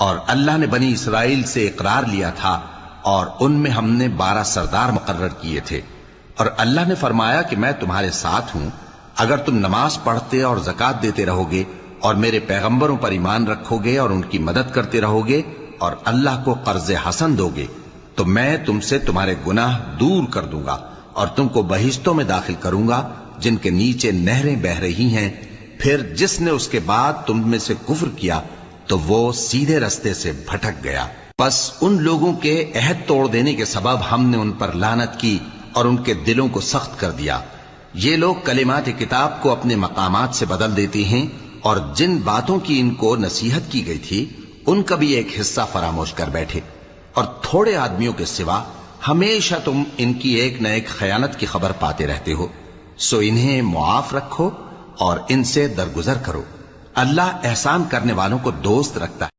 اور اللہ نے بنی اسرائیل سے اقرار لیا تھا اور ان میں ہم نے 12 سردار مقرر کیے تھے، اور اللہ نے فرمایا کہ میں تمہارے ساتھ ہوں اگر تم نماز پڑھتے اور زکات دیتے رہو گے اور میرے پیغمبروں پر ایمان رکھو گے اور ان کی مدد کرتے رہو گے اور اللہ کو قرض حسن دو گے تو میں تم سے تمہارے گناہ دور کر دوں گا اور تم کو بہشتوں میں داخل کروں گا جن کے نیچے نہریں بہ رہی ہیں۔ پھر جس نے اس کے بعد تم میں سے کفر کیا تو وہ سیدھے رستے سے بھٹک گیا۔ پس ان لوگوں کے عہد توڑ دینے کے سبب ہم نے ان پر لعنت کی اور ان کے دلوں کو سخت کر دیا۔ یہ لوگ کلمات کتاب کو اپنے مقامات سے بدل دیتے ہیں اور جن باتوں کی ان کو نصیحت کی گئی تھی ان کا بھی ایک حصہ فراموش کر بیٹھے، اور تھوڑے آدمیوں کے سوا ہمیشہ تم ان کی ایک نہ ایک خیانت کی خبر پاتے رہتے ہو، سو انہیں معاف رکھو اور ان سے درگزر کرو۔ اللہ احسان کرنے والوں کو دوست رکھتا ہے۔